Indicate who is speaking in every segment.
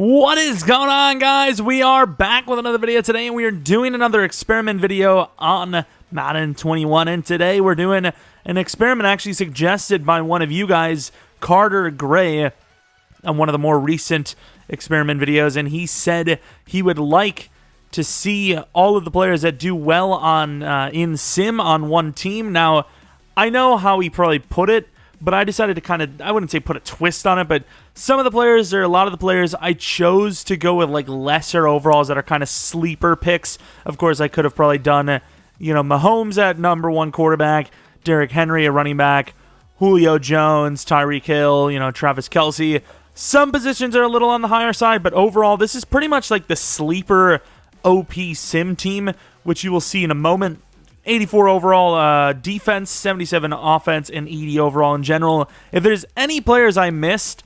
Speaker 1: What is going on, guys? We are back with another video today, and we are doing another experiment video on Madden 21. And today we're doing an experiment actually suggested by one of you guys, Carter Gray, on one of the more recent experiment videos. And he said he would like to see all of the players that do well on in Sim on one team. Now, I know how he probably put it, but I decided to kind of, I wouldn't say put a twist on it, but some of the players, or a lot of the players, I chose to go with like lesser overalls that are kind of sleeper picks. Of course, I could have probably done, Mahomes at number one quarterback, Derrick Henry at running back, Julio Jones, Tyreek Hill, Travis Kelce. Some positions are a little on the higher side, but overall, this is pretty much like the sleeper OP Sim team, which you will see in a moment. 84 overall defense, 77 offense, and 80 overall in general. If there's any players I missed,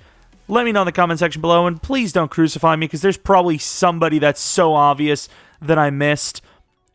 Speaker 1: let me know in the comment section below, and please don't crucify me, because there's probably somebody that's so obvious that I missed.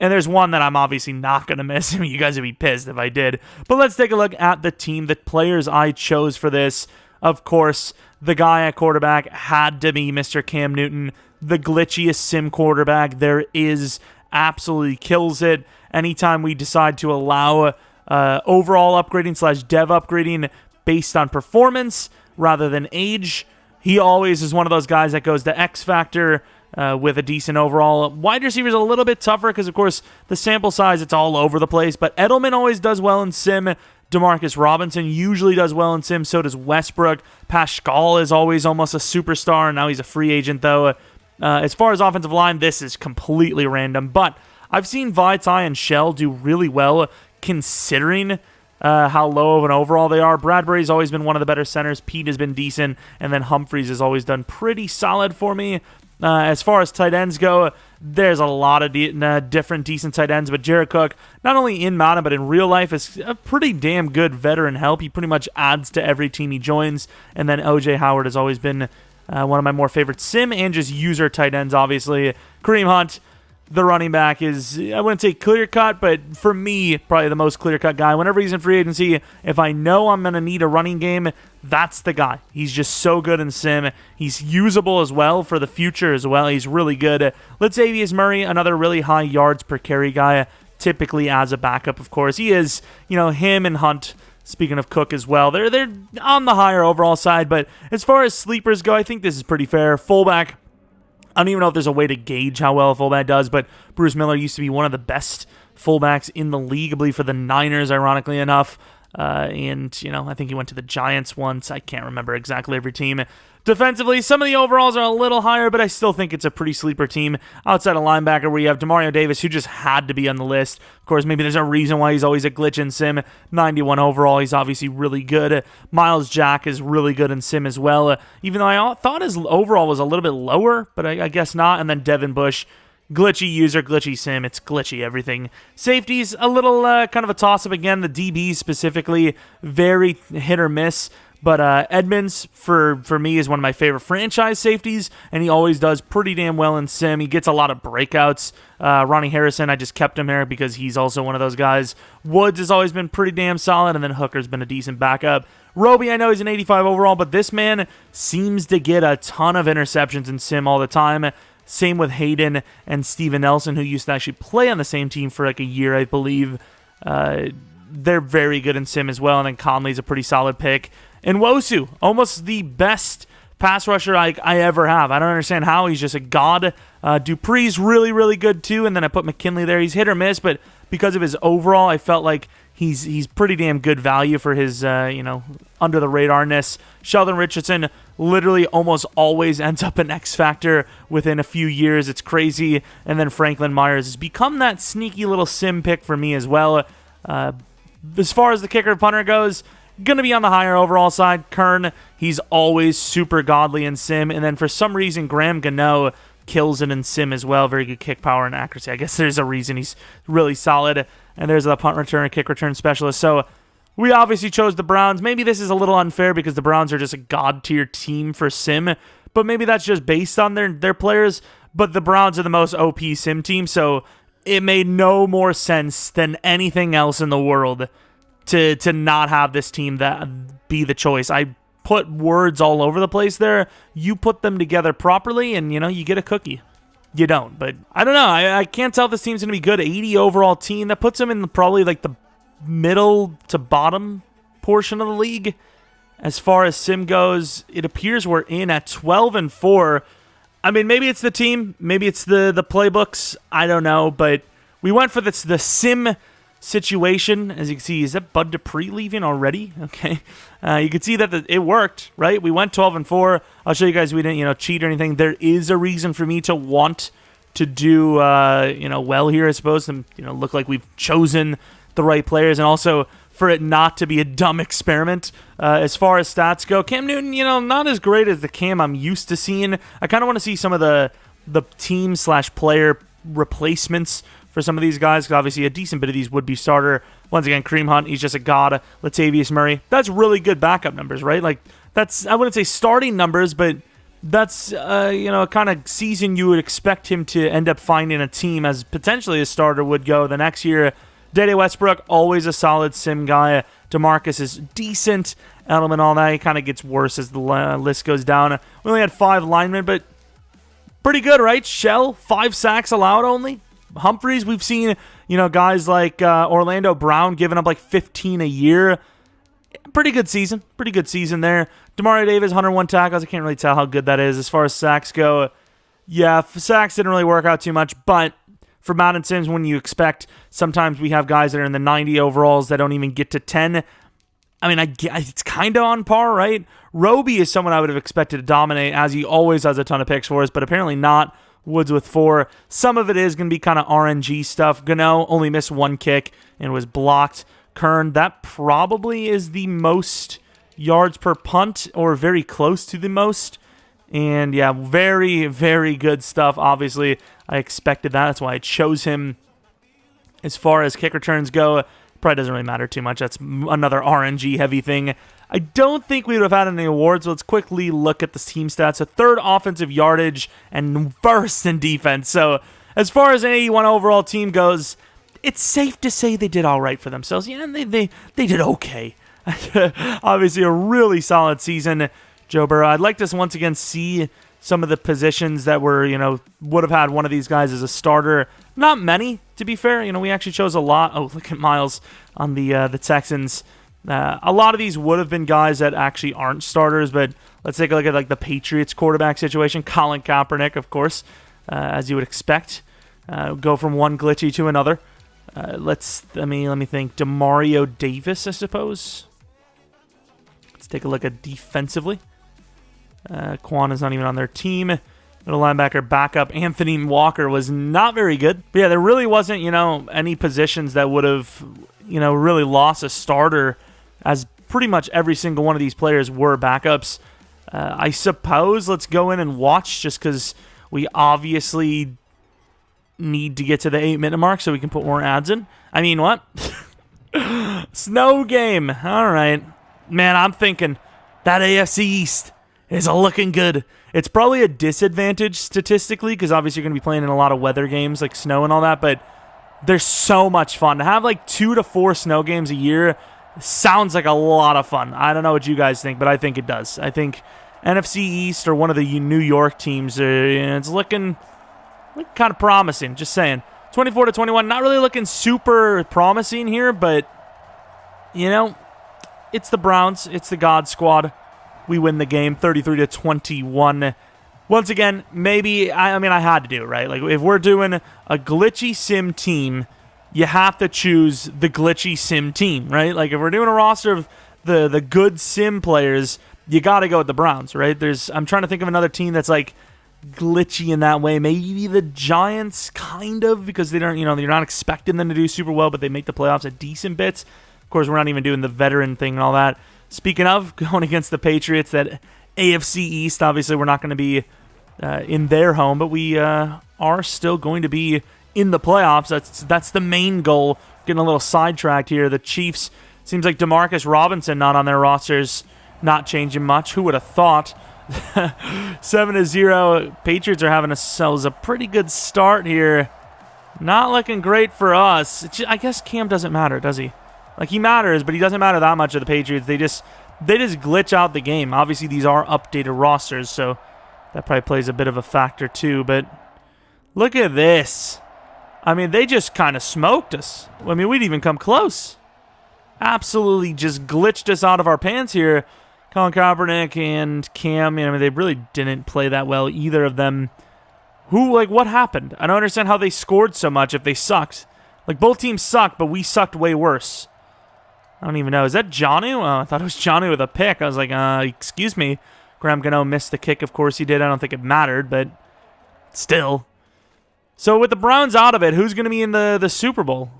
Speaker 1: And there's one that I'm obviously not going to miss. I mean, you guys would be pissed if I did. But let's take a look at the team, the players I chose for this. Of course, the guy at quarterback had to be Mr. Cam Newton, the glitchiest Sim quarterback there is. Absolutely kills it. Anytime we decide to allow overall upgrading / dev upgrading based on performance rather than age, he always is one of those guys that goes to X Factor with a decent overall. Wide receiver's a little bit tougher because, of course, the sample size, it's all over the place. But Edelman always does well in Sim. Demarcus Robinson usually does well in Sim. So does Westbrook. Pascal is always almost a superstar. Now he's a free agent, though. As far as offensive line, this is completely random. But I've seen Vaitai and Shell do really well considering how low of an overall they are. Bradbury's always been one of the better centers. Pete has been decent. And then Humphreys has always done pretty solid for me. As far as tight ends go, there's a lot of different decent tight ends. But Jared Cook, not only in Madden, but in real life, is a pretty damn good veteran help. He pretty much adds to every team he joins. And then O.J. Howard has always been one of my more favorite Sim and just user tight ends, obviously. Kareem Hunt, the running back, is, I wouldn't say clear-cut, but for me, probably the most clear-cut guy. Whenever he's in free agency, if I know I'm going to need a running game, that's the guy. He's just so good in Sim. He's usable as well for the future as well. He's really good. Latavius Murray, another really high yards per carry guy, typically as a backup, of course. He is, him and Hunt. Speaking of Cook as well, they're on the higher overall side, but as far as sleepers go, I think this is pretty fair. Fullback, I don't even know if there's a way to gauge how well a fullback does, but Bruce Miller used to be one of the best fullbacks in the league, I believe, for the Niners, ironically enough. And, I think he went to the Giants once. I can't remember exactly every team. Defensively, some of the overalls are a little higher, but I still think it's a pretty sleeper team. Outside of linebacker, where you have Demario Davis, who just had to be on the list. Of course, maybe there's a reason why he's always a glitch in Sim. 91 overall, he's obviously really good. Miles Jack is really good in Sim as well, even though I thought his overall was a little bit lower, but I guess not. And then Devin Bush, glitchy user, glitchy Sim. It's glitchy everything. Safeties, a little kind of a toss-up again. The DBs specifically, very hit or miss. But Edmonds, for me, is one of my favorite franchise safeties, and he always does pretty damn well in Sim. He gets a lot of breakouts. Ronnie Harrison, I just kept him here because he's also one of those guys. Woods has always been pretty damn solid, and then Hooker's been a decent backup. Roby, I know he's an 85 overall, but this man seems to get a ton of interceptions in Sim all the time. Same with Hayden and Steven Nelson, who used to actually play on the same team for like a year, I believe. They're very good in Sim as well, and then Conley's a pretty solid pick. And Nwosu, almost the best pass rusher I ever have. I don't understand how. He's just a god. Dupree's really, really good too, and then I put McKinley there. He's hit or miss, but because of his overall, I felt like he's pretty damn good value for his, under-the-radarness. Sheldon Richardson literally almost always ends up an X Factor within a few years. It's crazy. And then Franklin Myers has become that sneaky little Sim pick for me as well. As far as the kicker punter goes, going to be on the higher overall side. Kern, he's always super godly in Sim. And then for some reason, Graham Gano kills it in Sim as well. Very good kick power and accuracy. I guess there's a reason he's really solid. And there's the punt return and kick return specialist. So we obviously chose the Browns. Maybe this is a little unfair because the Browns are just a god-tier team for Sim. But maybe that's just based on their players. But the Browns are the most OP Sim team. So it made no more sense than anything else in the world to not have this team that be the choice. I put words all over the place there. You put them together properly, and, you know, you get a cookie. You don't, but I don't know. I can't tell if this team's going to be good. 80 overall team. That puts them in probably like the middle to bottom portion of the league. As far as sim goes, it appears we're in at 12-4. I mean, maybe it's the team. Maybe it's the playbooks. I don't know, but we went for the sim situation. As you can see, is that Bud Dupree leaving already? Okay. You can see that it worked, right? We went 12-4. I'll show you guys we didn't, cheat or anything. There is a reason for me to want to do, well here, I suppose, and, look like we've chosen the right players, and also for it not to be a dumb experiment. As far as stats go, Cam Newton, not as great as the Cam I'm used to seeing. I kind of want to see some of the team/player replacements for some of these guys, because obviously a decent bit of these would be starter. Once again, Kareem Hunt, he's just a god. Latavius Murray, that's really good backup numbers, right? Like, that's, I wouldn't say starting numbers, but that's, a kind of season you would expect him to end up finding a team as potentially a starter would go the next year. Dede Westbrook, always a solid sim guy. DeMarcus is decent. Edelman, all that, he kind of gets worse as the list goes down. We only had 5 linemen, but pretty good, right? Shell, 5 sacks allowed only. Humphreys, we've seen, guys like Orlando Brown giving up like 15 a year. Pretty good season there. Demario Davis, 101 tackles. I can't really tell how good that is. As far as sacks go, yeah, sacks didn't really work out too much, but for Madden Sims, when you expect, sometimes we have guys that are in the 90 overalls that don't even get to 10. I mean, it's kind of on par, right? Roby is someone I would have expected to dominate, as he always has a ton of picks for us, but apparently not. Woods with 4. Some of it is going to be kind of RNG stuff. Gano only missed 1 kick and was blocked. Kern, that probably is the most yards per punt, or very close to the most. And yeah, very, very good stuff. Obviously, I expected that. That's why I chose him. As far as kick returns go, probably doesn't really matter too much. That's another RNG heavy thing. I don't think we would have had any awards. Let's quickly look at the team stats. A 3rd offensive yardage and 1st in defense. So as far as an 81 overall team goes, it's safe to say they did all right for themselves. Yeah, they did okay. Obviously a really solid season. Joe Burrow, I'd like to once again see some of the positions that were, would have had one of these guys as a starter. Not many, to be fair. We actually chose a lot. Oh, look at Miles on the Texans. A lot of these would have been guys that actually aren't starters, but let's take a look at like the Patriots quarterback situation. Colin Kaepernick, of course, as you would expect. Go from one glitchy to another. Let me think. Demario Davis, I suppose. Let's take a look at defensively. Quan is not even on their team. Middle linebacker backup Anthony Walker was not very good. But yeah, there really wasn't, any positions that would have, really lost a starter, as pretty much every single one of these players were backups. I suppose let's go in and watch, just because we obviously need to get to the 8-minute mark so we can put more ads in. I mean, what? Snow game. All right. Man, I'm thinking that AFC East is looking good. It's probably a disadvantage statistically, because obviously you're going to be playing in a lot of weather games like snow and all that, but they're so much fun. To have like 2 to 4 snow games a year sounds like a lot of fun. I don't know what you guys think, but I think it does. I think NFC East, or one of the New York teams, it's looking kind of promising. Just saying. 24-21, not really looking super promising here, but, it's the Browns. It's the God Squad. We win the game 33-21. Once again, maybe, I had to do it, right? Like, if we're doing a glitchy sim team, you have to choose the glitchy sim team, right? Like, if we're doing a roster of the good sim players, you got to go with the Browns, right? I'm trying to think of another team that's like glitchy in that way. Maybe the Giants, kind of, because they don't, you're not expecting them to do super well, but they make the playoffs at decent bits. Of course, we're not even doing the veteran thing and all that. Speaking of going against the Patriots, that AFC East, obviously we're not going to be in their home, but we are still going to be in the playoffs. That's the main goal. Getting a little sidetracked here. The Chiefs, seems like Demarcus Robinson not on their rosters, not changing much. Who would have thought? 7-0. Patriots are having themselves a pretty good start here. Not looking great for us. I guess Cam doesn't matter, does he? Like, he matters, but he doesn't matter that much of the Patriots. they just glitch out the game. Obviously, these are updated rosters, so that probably plays a bit of a factor too. But look at this. I mean, they just kind of smoked us. I mean, we didn't even come close. Absolutely just glitched us out of our pants here. Colin Kaepernick and Cam, I mean, they really didn't play that well, either of them. What happened? I don't understand how they scored so much if they sucked. Like, both teams sucked, but we sucked way worse. I don't even know. Is that Jonnu? Oh, I thought it was Jonnu with a pick. I was like, excuse me. Graham Gano missed the kick. Of course he did. I don't think it mattered, but still. So with the Browns out of it, who's going to be in the Super Bowl?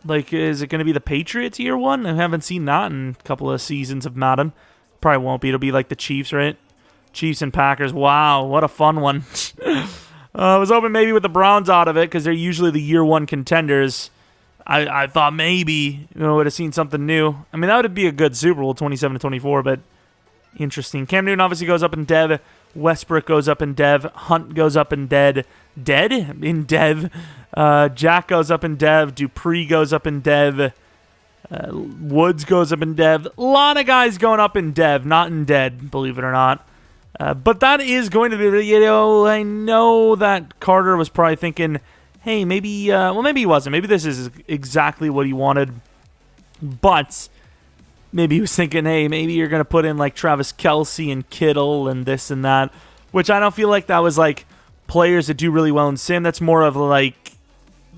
Speaker 1: Like, is it going to be the Patriots year one? I haven't seen that in a couple of seasons of Madden. Probably won't be. It'll be like the Chiefs, right? Chiefs and Packers. Wow, what a fun one. I was hoping maybe with the Browns out of it, because they're usually the year one contenders. I thought maybe would have seen something new. I mean, that would be a good Super Bowl, 27-24, but interesting. Cam Newton obviously goes up in dev. Westbrook goes up in dev. Hunt goes up in dev. Jack goes up in dev. Dupree goes up in dev. Woods goes up in dev. A lot of guys going up in dev, not in dead, believe it or not. But that is going to be the video. I know that Carter was probably thinking, hey, maybe, maybe he wasn't. Maybe this is exactly what he wanted. But maybe he was thinking, hey, maybe you're going to put in like Travis Kelce and Kittle and this and that, which I don't feel like that was like players that do really well in Sim. That's more of like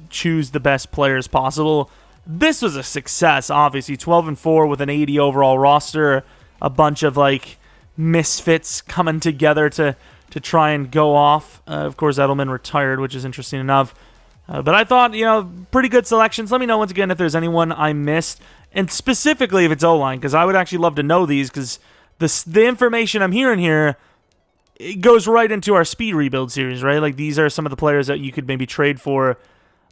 Speaker 1: choose the best players possible. This was a success, obviously. 12-4 with an 80 overall roster. A bunch of like misfits coming together to try and go off. Of course, Edelman retired, which is interesting enough. But I thought, pretty good selections. Let me know once again if there's anyone I missed, and specifically if it's O-line, because I would actually love to know these, because the information I'm hearing here, it goes right into our speed rebuild series, right? Like, these are some of the players that you could maybe trade for.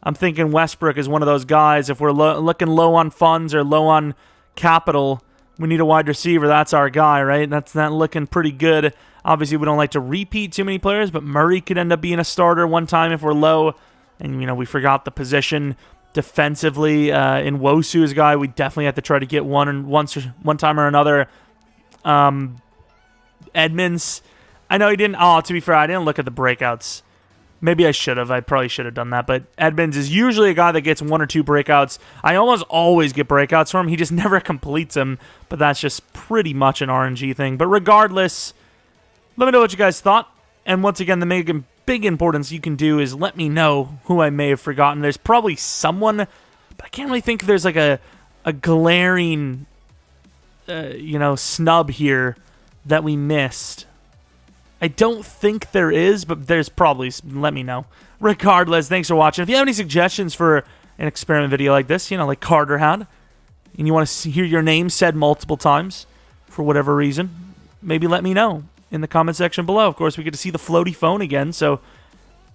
Speaker 1: I'm thinking Westbrook is one of those guys. If we're looking low on funds or low on capital, we need a wide receiver. That's our guy, right? That's not looking pretty good. Obviously, we don't like to repeat too many players, but Murray could end up being a starter one time if we're low. And, we forgot the position defensively. In Wosu's guy, we definitely have to try to get one time or another. Edmonds, I know he didn't. Oh, to be fair, I didn't look at the breakouts. Maybe I should have. I probably should have done that. But Edmonds is usually a guy that gets 1 or 2 breakouts. I almost always get breakouts from him. He just never completes them. But that's just pretty much an RNG thing. But regardless, let me know what you guys thought. And once again, the big importance you can do is let me know who I may have forgotten. There's probably someone, but I can't really think if there's like a glaring, snub here that we missed. I don't think there is, but there's probably. Let me know. Regardless, thanks for watching. If you have any suggestions for an experiment video like this, like Carter had, and you want to hear your name said multiple times for whatever reason, maybe let me know in the comment section below. Of course, we get to see the floaty phone again, so,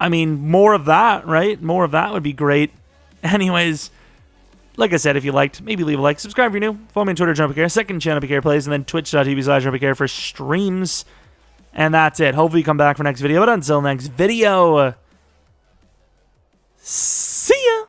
Speaker 1: I mean, more of that, right? More of that would be great. Anyways, like I said, if you liked, maybe leave a like. Subscribe if you're new. Follow me on Twitter, Jeromepkr. Second channel, Jeromepkr Plays, and then twitch.tv/Jeromepkr for streams. And that's it. Hopefully you come back for next video. But until next video, see